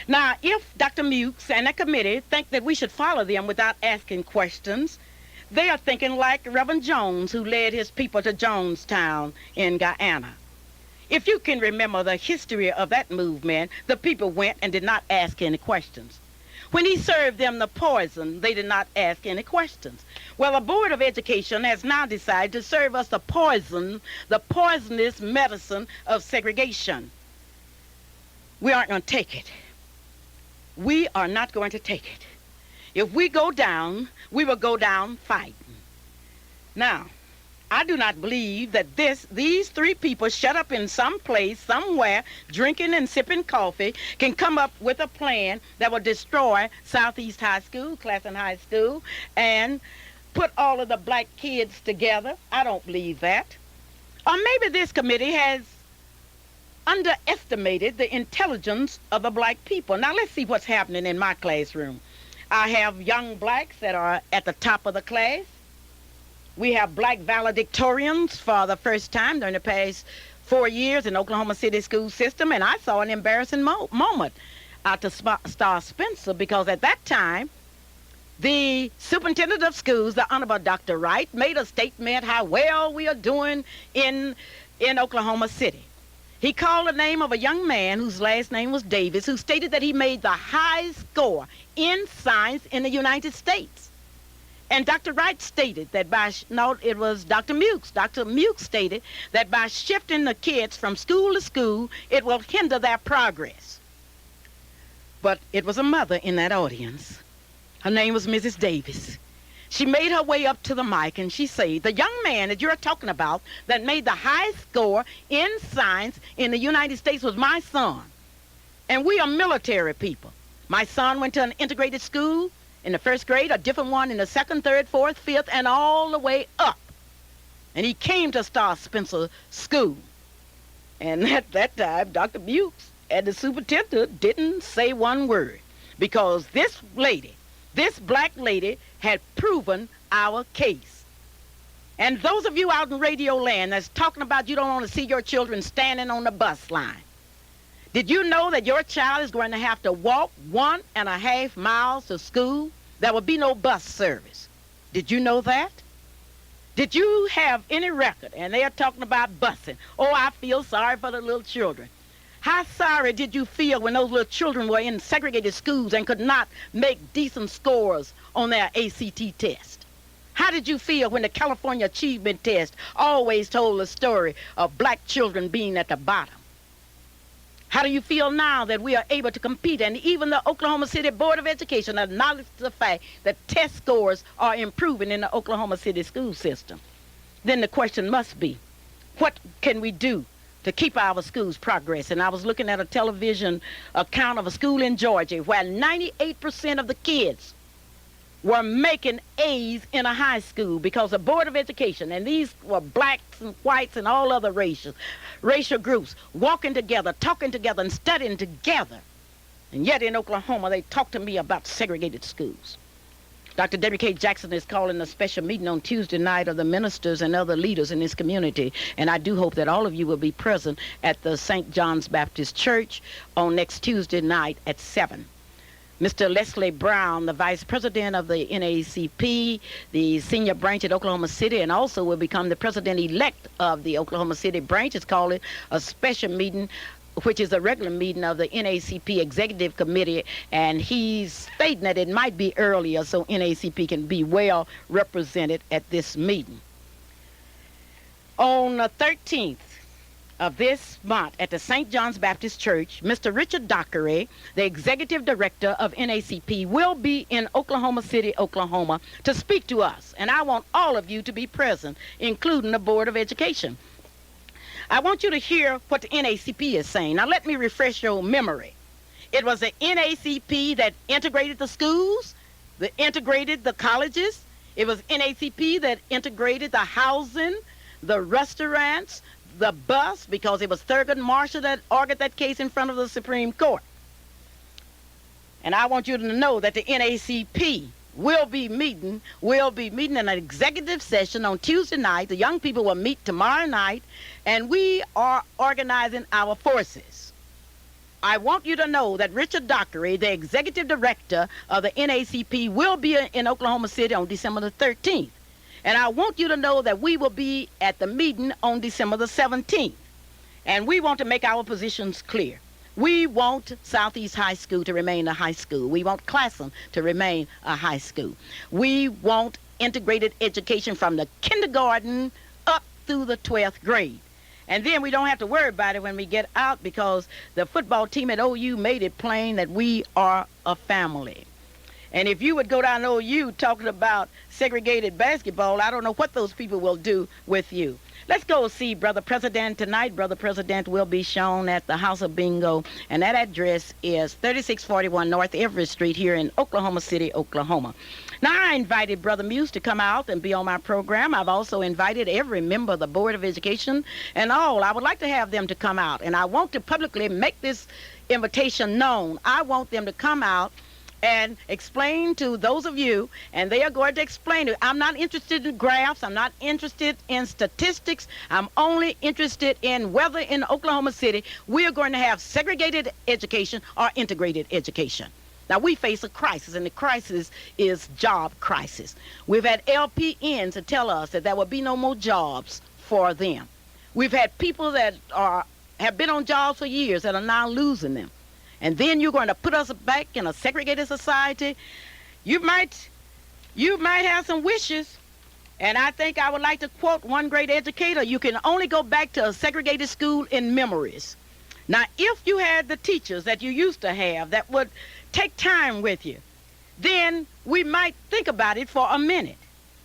Now, if Dr. Mukes and the committee think that we should follow them without asking questions, they are thinking like Reverend Jones, who led his people to Jonestown in Guyana. If you can remember the history of that movement, the people went and did not ask any questions. When he served them the poison, they did not ask any questions. Well, the Board of Education has now decided to serve us the poisonous medicine of segregation. We aren't going to take it. We are not going to take it. If we go down, we will go down fighting. Now, I do not believe that these three people shut up in some place, somewhere, drinking and sipping coffee, can come up with a plan that will destroy Southeast High School, Claflin High School, and put all of the black kids together. I don't believe that. Or maybe this committee has underestimated the intelligence of the black people. Now, let's see what's happening in my classroom. I have young blacks that are at the top of the class. We have black valedictorians for the first time during the past 4 years in Oklahoma City school system, and I saw an embarrassing moment out to Star Spencer, because at that time, the superintendent of schools, the Honorable Dr. Wright, made a statement how well we are doing in Oklahoma City. He called the name of a young man whose last name was Davis, who stated that he made the highest score in science in the United States. And Dr. Wright stated that it was Dr. Mukes. Dr. Mukes stated that by shifting the kids from school to school, it will hinder their progress. But it was a mother in that audience. Her name was Mrs. Davis. She made her way up to the mic and she said, the young man that you're talking about that made the highest score in science in the United States was my son. And we are military people. My son went to an integrated school in the first grade, a different one in the second, third, fourth, fifth, and all the way up. And he came to Star Spencer School. And at that time, Dr. Mukes and the superintendent didn't say one word, because this black lady, had proven our case. And those of you out in radio land that's talking about you don't want to see your children standing on the bus line, did you know that your child is going to have to walk 1.5 miles to school? There will be no bus service. Did you know that? Did you have any record? And they are talking about busing. Oh, I feel sorry for the little children. How sorry did you feel when those little children were in segregated schools and could not make decent scores on their ACT test? How did you feel when the California Achievement Test always told the story of black children being at the bottom? How do you feel now that we are able to compete, and even the Oklahoma City Board of Education acknowledges the fact that test scores are improving in the Oklahoma City school system? Then the question must be, what can we do to keep our schools progressing? I was looking at a television account of a school in Georgia where 98% of the kids were making A's in a high school because the Board of Education, and these were blacks and whites and all other racial groups, walking together, talking together, and studying together. And yet in Oklahoma, they talk to me about segregated schools. Dr. Debbie K. Jackson is calling a special meeting on Tuesday night of the ministers and other leaders in this community, and I do hope that all of you will be present at the St. John's Baptist Church on next Tuesday night at 7. Mr. Leslie Brown, the vice president of the NAACP, the senior branch at Oklahoma City, and also will become the president-elect of the Oklahoma City branch, is calling a special meeting, which is a regular meeting of the NAACP Executive Committee, and he's stating that it might be earlier so NAACP can be well represented at this meeting. On the 13th of this month at the St. John's Baptist Church, Mr. Richard Dockery, the Executive Director of NAACP, will be in Oklahoma City, Oklahoma, to speak to us, and I want all of you to be present, including the Board of Education. I want you to hear what the NAACP is saying. Now, let me refresh your memory. It was the NAACP that integrated the schools, that integrated the colleges. It was NACP that integrated the housing, the restaurants, the bus, because it was Thurgood Marshall that argued that case in front of the Supreme Court. And I want you to know that the NACP will be meeting in an executive session on Tuesday night. The young people will meet tomorrow night, and we are organizing our forces. I want you to know that Richard Dockery, the executive director of the NACP, will be in Oklahoma City on December the 13th. And I want you to know that we will be at the meeting on December the 17th. And we want to make our positions clear. We want Southeast High School to remain a high school. We want Classroom to remain a high school. We want integrated education from the kindergarten up through the 12th grade. And then we don't have to worry about it when we get out, because the football team at OU made it plain that we are a family. And if you would go down to OU talking about segregated basketball, I don't know what those people will do with you. Let's go see Brother President tonight. Brother President will be shown at the House of Bingo, and that address is 3641 North Everett Street here in Oklahoma City, Oklahoma. Now, I invited Brother Muse to come out and be on my program. I've also invited every member of the Board of Education and all. I would like to have them to come out, and I want to publicly make this invitation known. I want them to come out and explain to those of you, and they are going to explain to you. I'm not interested in graphs. I'm not interested in statistics. I'm only interested in whether in Oklahoma City we are going to have segregated education or integrated education. Now, we face a crisis, and the crisis is job crisis. We've had LPNs to tell us that there will be no more jobs for them. We've had people that have been on jobs for years that are now losing them. And then you're going to put us back in a segregated society. You might have some wishes. And I think I would like to quote one great educator: you can only go back to a segregated school in memories. Now, if you had the teachers that you used to have that would take time with you, then we might think about it for a minute.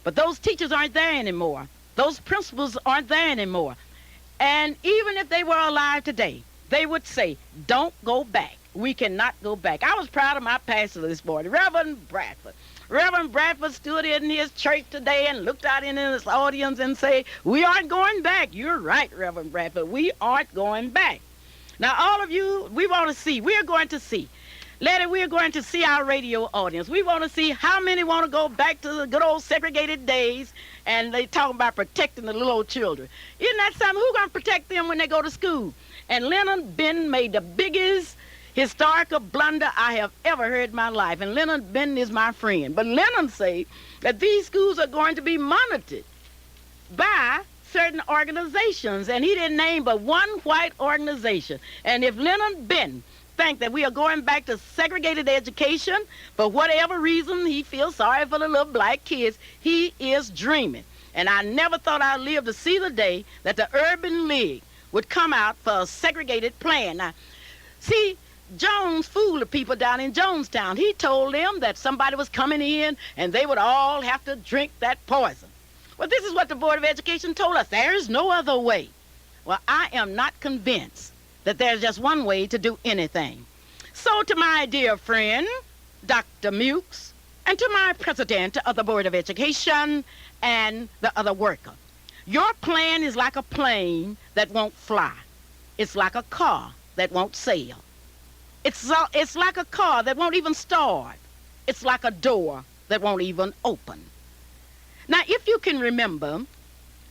But those teachers aren't there anymore. Those principals aren't there anymore. And even if they were alive today, they would say, don't go back. We cannot go back. I was proud of my pastor this morning, Reverend Bradford. Reverend Bradford stood in his church today and looked out in his audience and said, we aren't going back. You're right, Reverend Bradford. We aren't going back. Now, all of you, we want to see. We're going to see. Letty, we're going to see our radio audience. We want to see how many want to go back to the good old segregated days, and they talk about protecting the little old children. Isn't that something? Who's going to protect them when they go to school? And Leonard Benton made the biggest historical blunder I have ever heard in my life. And Leonard Benton is my friend. But Leonard said that these schools are going to be monitored by certain organizations. And he didn't name but one white organization. And if Leonard Benton think that we are going back to segregated education, for whatever reason he feels sorry for the little black kids, he is dreaming. And I never thought I'd live to see the day that the Urban League would come out for a segregated plan. Now, see, Jones fooled the people down in Jonestown. He told them that somebody was coming in and they would all have to drink that poison. Well, this is what the Board of Education told us. There is no other way. Well, I am not convinced that there's just one way to do anything. So to my dear friend, Dr. Mukes, and to my president of the Board of Education and the other worker, your plan is like a plane that won't fly. It's like a car that won't sail. It's like a car that won't even start. It's like a door that won't even open. Now, if you can remember,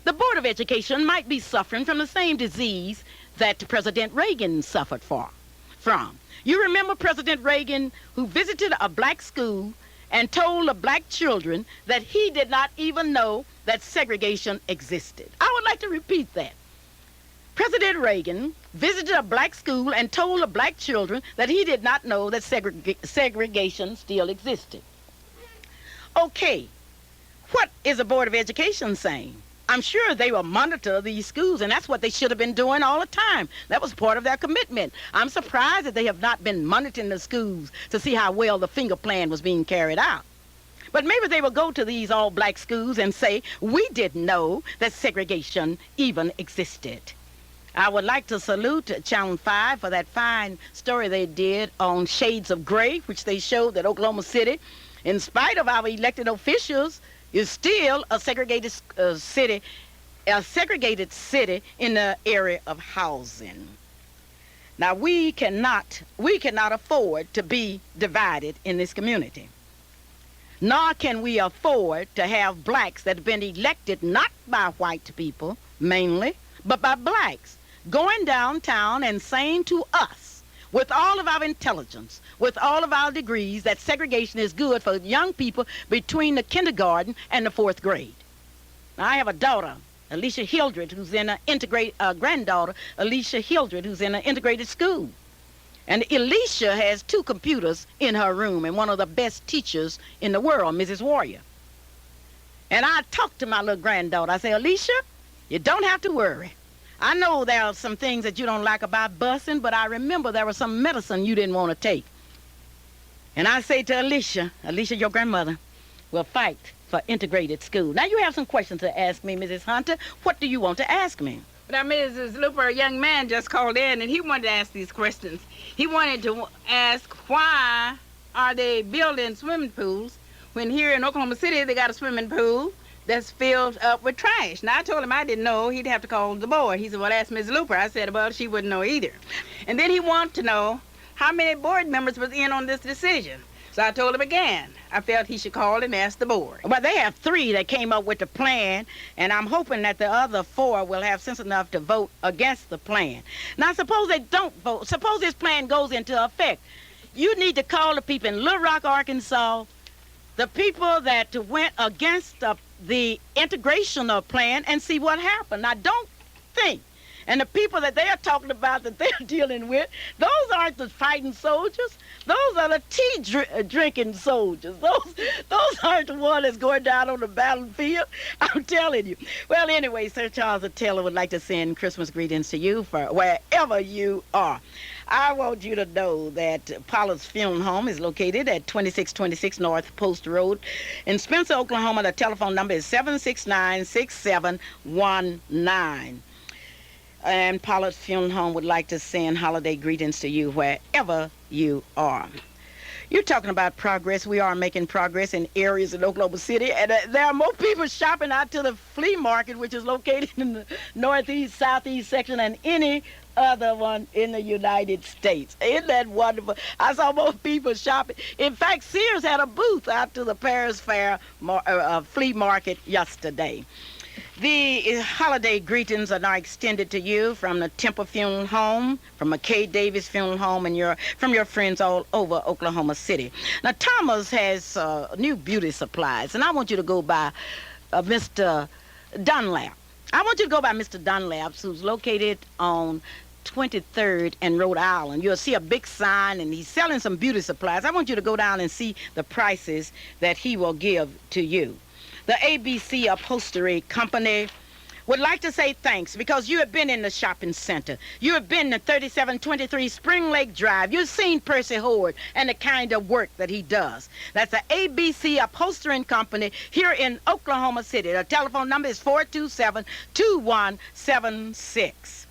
the Board of Education might be suffering from the same disease that President Reagan suffered from. You remember President Reagan, who visited a black school and told the black children that he did not even know that segregation existed. I would like to repeat that. President Reagan visited a black school and told the black children that he did not know that segregation still existed. Okay, what is the Board of Education saying? I'm sure they will monitor these schools, and that's what they should have been doing all the time. That was part of their commitment. I'm surprised that they have not been monitoring the schools to see how well the finger plan was being carried out. But maybe they will go to these all-black schools and say, we didn't know that segregation even existed. I would like to salute Channel 5 for that fine story they did on Shades of Gray, which they showed that Oklahoma City, in spite of our elected officials, is still a segregated city, in the area of housing. Now we cannot afford to be divided in this community. Nor can we afford to have blacks that have been elected not by white people mainly, but by blacks, going downtown and saying to us, with all of our intelligence, with all of our degrees, that segregation is good for young people between the kindergarten and the 4th grade. Now, I have a daughter, Alicia Hildred, who's in an granddaughter, Alicia Hildred, who's in an integrated school. And Alicia has 2 computers in her room and one of the best teachers in the world, Mrs. Warrior. And I talked to my little granddaughter. I say, Alicia, you don't have to worry. I know there are some things that you don't like about busing, but I remember there was some medicine you didn't want to take. And I say to Alicia, your grandmother, will fight for integrated school. Now you have some questions to ask me, Mrs. Hunter. What do you want to ask me? Now, Mrs. Luper, a young man just called in, and he wanted to ask these questions. He wanted to ask, why are they building swimming pools when here in Oklahoma City they got a swimming pool that's filled up with trash? Now, I told him I didn't know. He'd have to call the board. He said, well, ask Ms. Luper. I said, well, she wouldn't know either. And then he wanted to know how many board members was in on this decision. So I told him again, I felt he should call and ask the board. Well, they have 3 that came up with the plan, and I'm hoping that the other 4 will have sense enough to vote against the plan. Now, suppose they don't vote. Suppose this plan goes into effect. You need to call the people in Little Rock, Arkansas, the people that went against the integrational plan, and see what happened. Now, don't think. And the people that they are talking about that they're dealing with, those aren't the fighting soldiers. Those are the tea-drinking soldiers. Those aren't the ones that's going down on the battlefield. I'm telling you. Well, anyway, Sir Charles Taylor would like to send Christmas greetings to you for wherever you are. I want you to know that Pollard's Funeral Home is located at 2626 North Post Road in Spencer, Oklahoma. The telephone number is 769-6719. And Pollard's Funeral Home would like to send holiday greetings to you wherever you are. You're talking about progress. We are making progress in areas in Oklahoma City, and there are more people shopping out to the flea market, which is located in the northeast, southeast section, than any other one in the United States. Isn't that wonderful? I saw more people shopping. In fact, Sears had a booth out to the Paris Fair flea market yesterday. The holiday greetings are now extended to you from the Temple Funeral Home, from McKay Davis Funeral Home, and from your friends all over Oklahoma City. Now, Thomas has new beauty supplies, and I want you to go by Mr. Dunlap. I want you to go by Mr. Dunlap, who's located on 23rd and Rhode Island. You'll see a big sign, and he's selling some beauty supplies. I want you to go down and see the prices that he will give to you. The ABC Upholstery Company would like to say thanks because you have been in the shopping center. You have been to 3723 Spring Lake Drive. You've seen Percy Howard and the kind of work that he does. That's the ABC Upholstery Company here in Oklahoma City. The telephone number is 427-2176.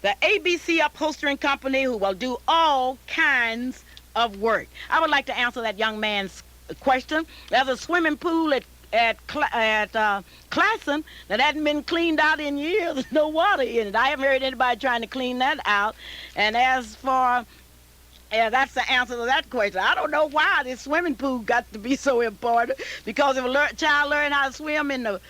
The ABC Upholstery Company, who will do all kinds of work. I would like to answer that young man's question. There's a swimming pool at Classen that hadn't been cleaned out in years. There's no water in it. I haven't heard anybody trying to clean that out. And as for, that's the answer to that question. I don't know why this swimming pool got to be so important, because if a child learns how to swim in the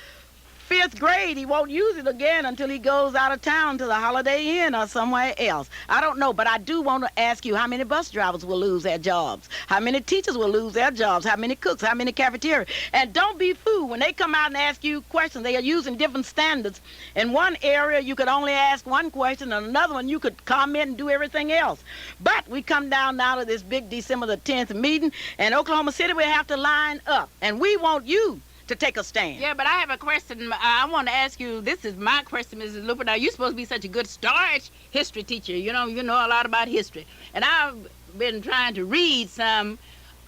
5th grade, he won't use it again until he goes out of town to the Holiday Inn or somewhere else. I don't know, but I do want to ask you how many bus drivers will lose their jobs, how many teachers will lose their jobs, how many cooks, how many cafeterias. And don't be fooled. When they come out and ask you questions, they are using different standards. In one area, you could only ask one question, and another one, you could comment and do everything else. But we come down now to this big December the 10th meeting, and Oklahoma City, we have to line up. And we want you to take a stand. Yeah, but I have a question. I want to ask you, this is my question, Mrs. Luper. Now, you're supposed to be such a good storage history teacher. You know a lot about history. And I've been trying to read some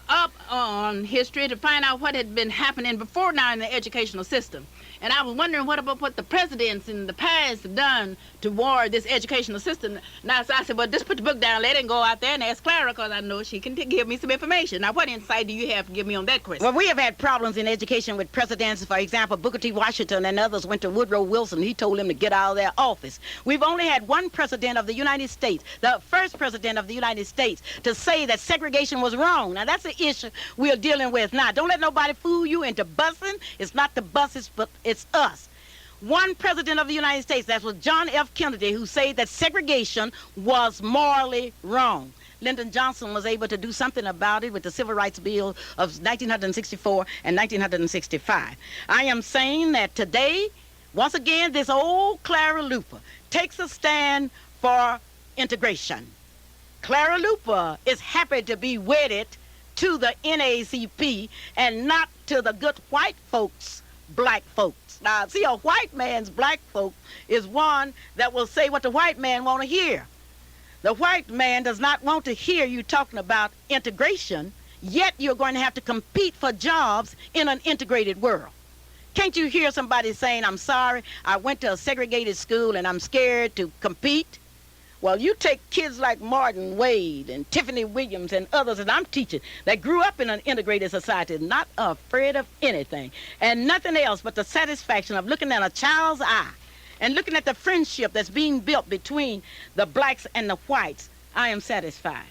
up on history to find out what had been happening before now in the educational system. And I was wondering what about what the presidents in the past have done toward this educational system. Now, so I said, well, just put the book down, let it go out there and ask Clara, because I know she can give me some information. Now, what insight do you have to give me on that question? Well, we have had problems in education with presidents. For example, Booker T. Washington and others went to Woodrow Wilson. He told him to get out of their office. We've only had one president of the United States, the first president of the United States, to say that segregation was wrong. Now, that's the issue we're dealing with now. Don't let nobody fool you into busing. It's not the buses, but it's us. One president of the United States, that was John F. Kennedy, who said that segregation was morally wrong. Lyndon Johnson was able to do something about it with the Civil Rights Bill of 1964 and 1965. I am saying that today, once again, this old Clara Luper takes a stand for integration. Clara Luper is happy to be wedded to the NAACP and not to the good white folks, black folks. Now, see, a white man's black folk is one that will say what the white man want to hear. The white man does not want to hear you talking about integration, yet you're going to have to compete for jobs in an integrated world. Can't you hear somebody saying, I'm sorry, I went to a segregated school and I'm scared to compete? Well, you take kids like Martin Wade and Tiffany Williams and others that I'm teaching that grew up in an integrated society, not afraid of anything, and nothing else but the satisfaction of looking at a child's eye and looking at the friendship that's being built between the blacks and the whites. I am satisfied.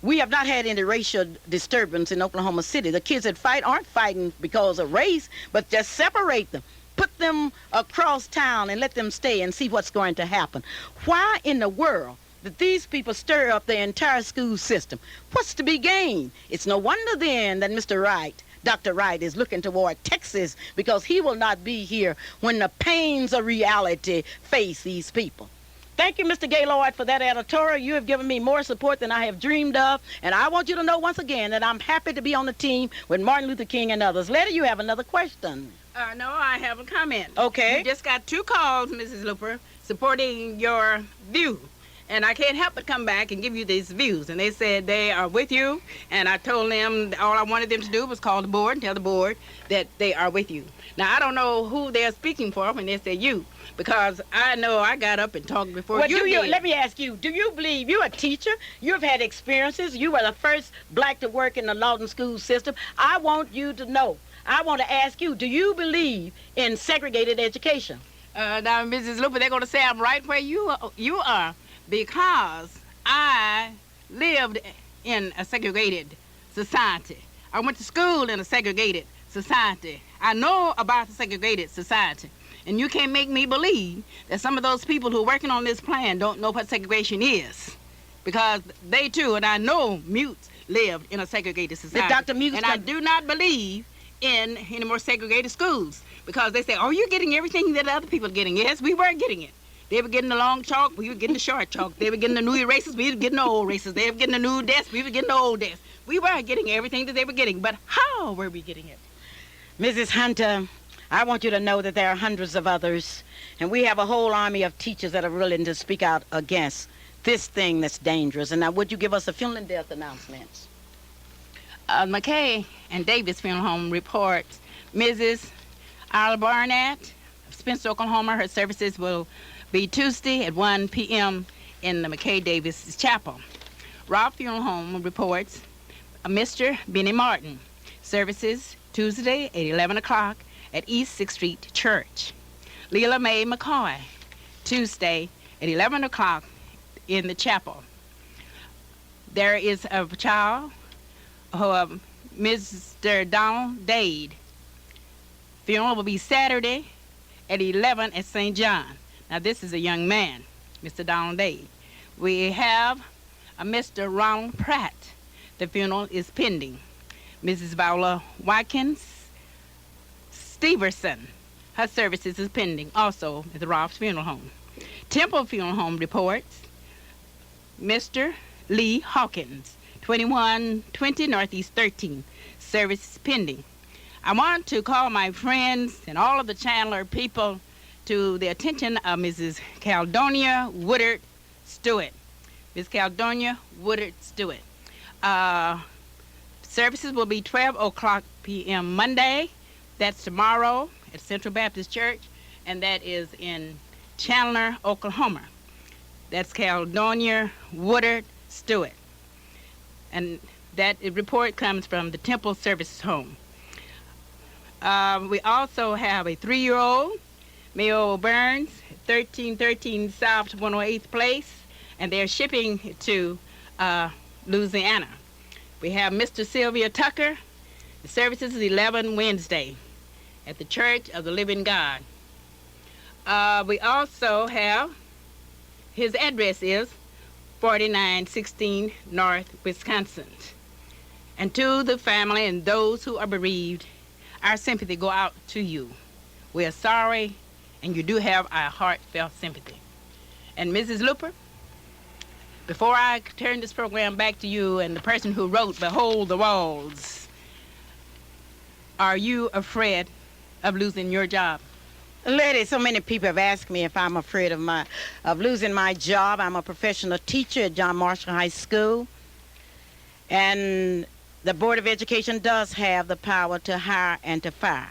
We have not had any racial disturbance in Oklahoma City. The kids that fight aren't fighting because of race, but just separate them. Put them across town and let them stay and see what's going to happen. Why in the world did these people stir up the entire school system? What's to be gained? It's no wonder then that Mr. Wright, Dr. Wright, is looking toward Texas, because he will not be here when the pains of reality face these people. Thank you, Mr. Gaylord, for that editorial. You have given me more support than I have dreamed of, and I want you to know once again that I'm happy to be on the team with Martin Luther King and others. Letty, you have another question. No, I have a comment. Okay. You just got 2 calls, Mrs. Luper, supporting your view. And I can't help but come back and give you these views. And they said they are with you. And I told them all I wanted them to do was call the board and tell the board that they are with you. Now, I don't know who they're speaking for when they say you, because I know I got up and talked before well, you did. Let me ask you, do you believe, you're a teacher, you've had experiences, you were the first black to work in the Lawton school system. I want you to know, I want to ask you, do you believe in segregated education? Now, Mrs. Luper, they're going to say I'm right where you are, because I lived in a segregated society. I went to school in a segregated society. I know about the segregated society. And you can't make me believe that some of those people who are working on this plan don't know what segregation is. Because they too, and I know Mutes lived in a segregated society. Dr. Mutes, and I do not believe in any more segregated schools. Because they say, oh, you're getting everything that other people are getting. Yes, we were getting it. They were getting the long chalk, we were getting the short chalk. They were getting the new erasers, we were getting the old erasers. They were getting the new desks, we were getting the old desks. We were getting everything that they were getting, but how were we getting it? Mrs. Hunter, I want you to know that there are hundreds of others, and we have a whole army of teachers that are willing to speak out against this thing that's dangerous. And now, would you give us a funeral and death announcements? McKay and Davis Funeral Home reports Mrs. Isla Barnett of Spencer, Oklahoma. Her services will be Tuesday at 1 p.m. in the McKay Davis Chapel. Rob Funeral Home reports Mr. Benny Martin. Services Tuesday at 11 o'clock at East 6th Street Church. Leela Mae McCoy, Tuesday at 11 o'clock in the chapel. There is a child, Mr. Donald Dade. Funeral will be Saturday at 11 at St. John. Now, this is a young man, Mr. Donald Dade. We have a Mr. Ronald Pratt. The funeral is pending. Mrs. Viola Watkins Steverson. Her services is pending, also at the Robb's Funeral Home. Temple Funeral Home reports Mr. Lee Hawkins, 2120 Northeast 13. Service is pending. I want to call my friends and all of the Chandler people to the attention of Mrs. Caldonia Woodard Stewart. Ms. Caldonia Woodard Stewart. Services will be 12 o'clock p.m. Monday. That's tomorrow at Central Baptist Church, and that is in Chandler, Oklahoma. That's Caledonia Woodard Stewart. And that report comes from the Temple Services Home. We also have a 3-year-old, Mayo Burns, 1313 South 108th Place, and they're shipping to Louisiana. We have Mr. Sylvia Tucker. The services is 11 Wednesday at the Church of the Living God. We also have, his address is 4916 North Wisconsin. And to the family and those who are bereaved, our sympathy go out to you. We are sorry, and you do have our heartfelt sympathy. And Mrs. Luper, before I turn this program back to you and the person who wrote Behold the Walls, are you afraid of losing your job? Lady, so many people have asked me if I'm afraid of losing my job. I'm a professional teacher at John Marshall High School, and the Board of Education does have the power to hire and to fire.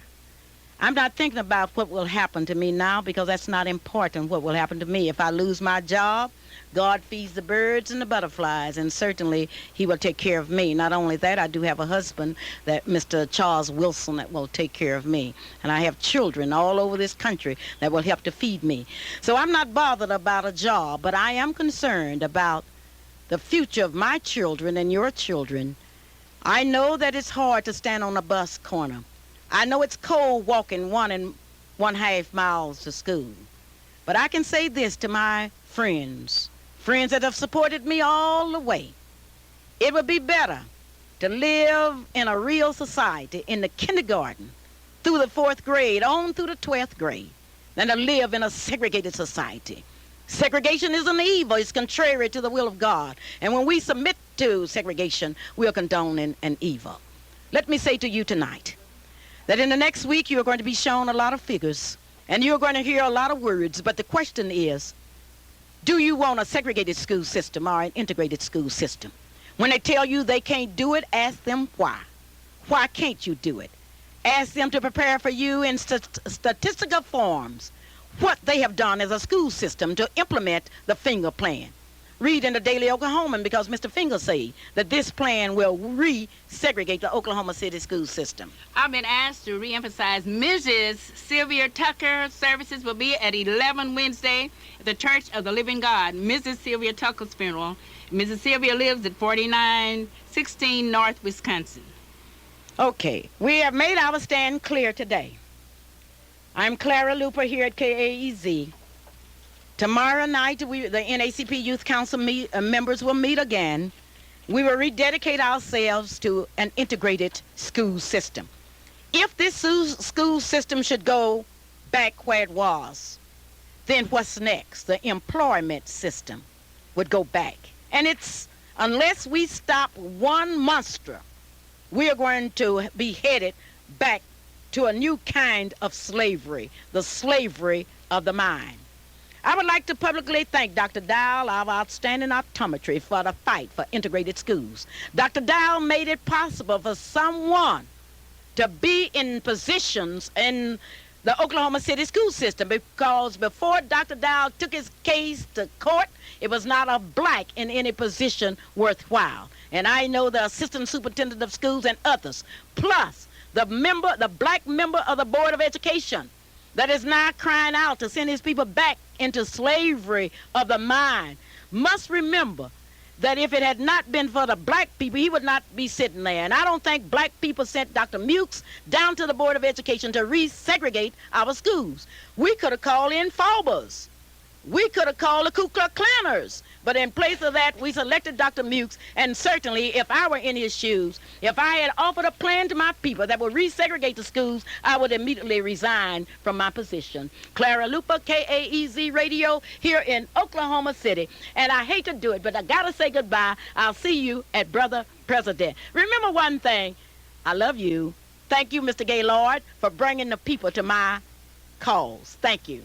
I'm not thinking about what will happen to me now, because that's not important, what will happen to me. If I lose my job, God feeds the birds and the butterflies, and certainly he will take care of me. Not only that, I do have a husband, that Mr. Charles Wilson, that will take care of me. And I have children all over this country that will help to feed me. So I'm not bothered about a job, but I am concerned about the future of my children and your children. I know that it's hard to stand on a bus corner. I know it's cold walking 1.5 miles to school. But I can say this to my friends that have supported me all the way. It would be better to live in a real society in the kindergarten through the 4th grade, on through the 12th grade, than to live in a segregated society. Segregation is an evil. It's contrary to the will of God. And when we submit to segregation, we are condoning an evil. Let me say to you tonight that in the next week you are going to be shown a lot of figures, and you're going to hear a lot of words, but the question is, do you want a segregated school system or an integrated school system? When they tell you they can't do it, ask them why. Why can't you do it? Ask them to prepare for you in statistical forms what they have done as a school system to implement the Finger Plan. Read in the Daily Oklahoman, because Mr. Finger said that this plan will re-segregate the Oklahoma City school system. I've been asked to reemphasize Mrs. Sylvia Tucker. Services will be at 11 Wednesday at the Church of the Living God. Mrs. Sylvia Tucker's funeral. Mrs. Sylvia lives at 4916 North Wisconsin. Okay, we have made our stand clear today. I'm Clara Luper here at KAEZ. Tomorrow night, the NACP Youth Council members will meet again. We will rededicate ourselves to an integrated school system. If this school system should go back where it was, then what's next? The employment system would go back. And unless we stop one monster, we are going to be headed back to a new kind of slavery, the slavery of the mind. I would like to publicly thank Dr. Dowell, our outstanding optometry, for the fight for integrated schools. Dr. Dowell made it possible for someone to be in positions in the Oklahoma City school system, because before Dr. Dowell took his case to court, it was not a black in any position worthwhile. And I know the assistant superintendent of schools and others, plus the black member of the Board of Education, that is now crying out to send his people back into slavery of the mind, must remember that if it had not been for the black people, he would not be sitting there. And I don't think black people sent Dr. Mukes down to the Board of Education to resegregate our schools. We could have called in Faubers. We could have called the Ku Klux Klanners. But in place of that, we selected Dr. Mukes. And certainly, if I were in his shoes, if I had offered a plan to my people that would resegregate the schools, I would immediately resign from my position. Clara Luper, KAEZ Radio, here in Oklahoma City. And I hate to do it, but I got to say goodbye. I'll see you at Brother President. Remember one thing. I love you. Thank you, Mr. Gaylord, for bringing the people to my calls. Thank you.